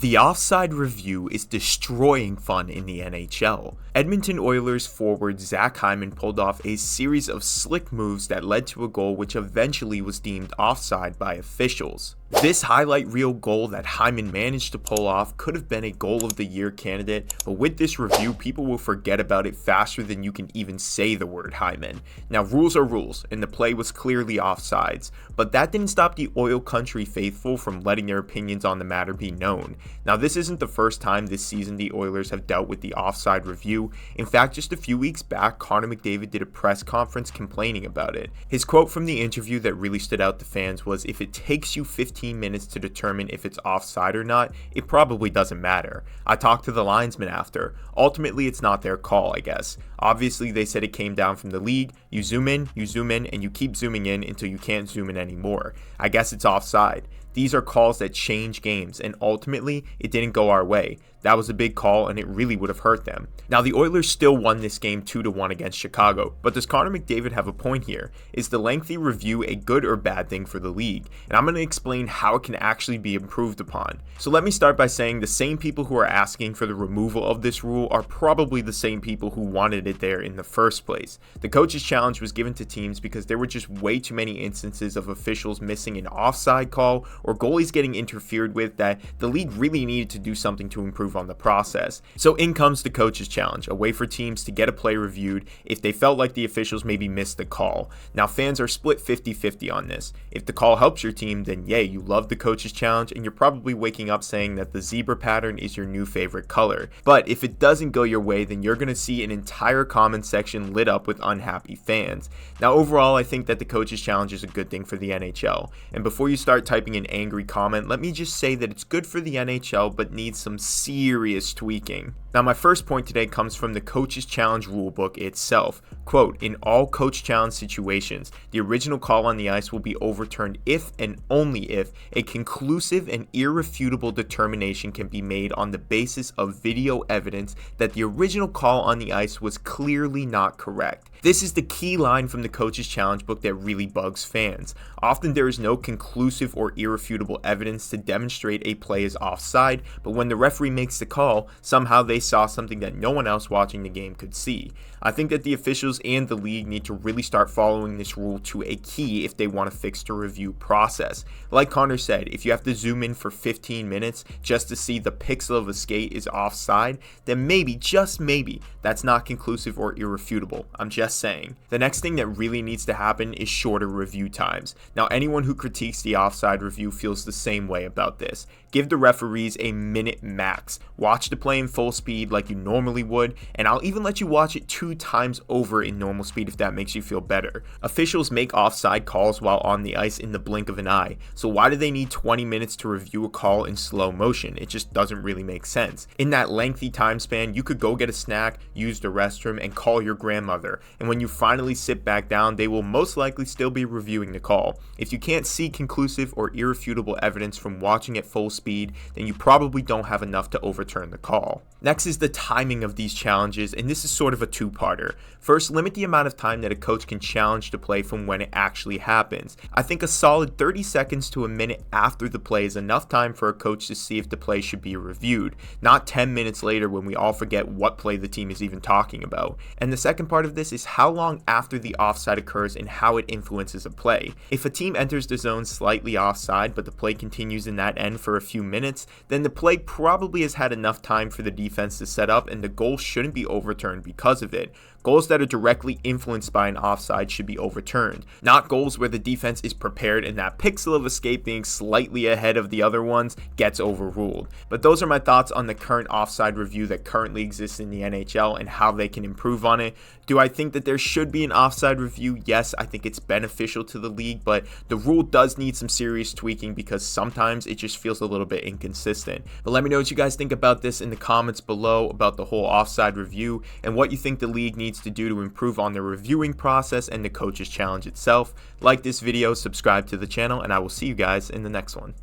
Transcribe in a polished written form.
The offside review is destroying fun in the NHL. Edmonton Oilers forward Zach Hyman pulled off a series of slick moves that led to a goal which eventually was deemed offside by officials. This highlight reel goal that Hyman managed to pull off could have been a goal of the year candidate, but with this review, people will forget about it faster than you can even say the word Hyman. Now, rules are rules, and the play was clearly offsides, but that didn't stop the Oil Country faithful from letting their opinions on the matter be known. Now, this isn't the first time this season the Oilers have dealt with the offside review. In fact, just a few weeks back, Connor McDavid did a press conference complaining about it. His quote from the interview that really stood out to fans was, "If it takes you 15 minutes to determine if it's offside or not, it probably doesn't matter. I talked to the linesman after. Ultimately, it's not their call, I guess. Obviously, they said it came down from the league. You zoom in, and you keep zooming in until you can't zoom in anymore. I guess it's offside. These are calls that change games, and ultimately, it didn't go our way. That was a big call, and it really would have hurt them." Now, the Oilers still won this game 2-1 against Chicago, but does Connor McDavid have a point here? Is the lengthy review a good or bad thing for the league? And I'm going to explain how it can actually be improved upon. So let me start by saying the same people who are asking for the removal of this rule are probably the same people who wanted it there in the first place. The coach's challenge was given to teams because there were just way too many instances of officials missing an offside call or goalies getting interfered with that the league really needed to do something to improve on the process. So in comes the coach's challenge, a way for teams to get a play reviewed if they felt like the officials maybe missed the call. Now, fans are split 50-50 on this. If the call helps your team, then yay, you love the coach's challenge, and you're probably waking up saying that the zebra pattern is your new favorite color. But if it doesn't go your way, then you're going to see an entire comment section lit up with unhappy fans. Now, overall, I think that the coach's challenge is a good thing for the NHL. And before you start typing an angry comment, let me just say that it's good for the NHL, but needs some serious tweaking. Now, my first point today comes from the Coach's Challenge rulebook itself. Quote, "In all Coach Challenge situations, the original call on the ice will be overturned if and only if a conclusive and irrefutable determination can be made on the basis of video evidence that the original call on the ice was clearly not correct." This is the key line from the Coach's Challenge book that really bugs fans. Often there is no conclusive or irrefutable evidence to demonstrate a play is offside, but when the referee makes the call, somehow they saw something that no one else watching the game could see. I think that the officials and the league need to really start following this rule to a key if they want to fix the review process. Like Connor said, if you have to zoom in for 15 minutes just to see the pixel of a skate is offside, then maybe, just maybe, that's not conclusive or irrefutable. I'm just saying. The next thing that really needs to happen is shorter review times. Now, anyone who critiques the offside review feels the same way about this. Give the referees a minute max. Watch the play in full speed like you normally would, and I'll even let you watch it 2 times over in normal speed if that makes you feel better. Officials make offside calls while on the ice in the blink of an eye, so why do they need 20 minutes to review a call in slow motion? It just doesn't really make sense. In that lengthy time span, you could go get a snack, use the restroom, and call your grandmother, and when you finally sit back down, they will most likely still be reviewing the call. If you can't see conclusive or irrefutable evidence from watching at full speed, then you probably don't have enough to overturn the call. Next is the timing of these challenges, and this is sort of a two-parter. First, limit the amount of time that a coach can challenge the play from when it actually happens. I think a solid 30 seconds to a minute after the play is enough time for a coach to see if the play should be reviewed, not 10 minutes later when we all forget what play the team is even talking about. And the second part of this is how long after the offside occurs and how it influences a play. If a team enters the zone slightly offside but the play continues in that end for a few minutes, then the play probably has had enough time for the defense to set up and the goal shouldn't be overturned because of it. Goals that are directly influenced by an offside should be overturned, not goals where the defense is prepared and that pixel of escape being slightly ahead of the other ones gets overruled. But those are my thoughts on the current offside review that currently exists in the NHL and how they can improve on it. Do I think that there should be an offside review? Yes, I think it's beneficial to the league, but the rule does need some serious tweaking because sometimes it just feels a little bit inconsistent. But let me know what you guys think about this in the comments below about the whole offside review and what you think the league needs to do to improve on the reviewing process and the coach's challenge itself. Like this video, subscribe to the channel, and I will see you guys in the next one.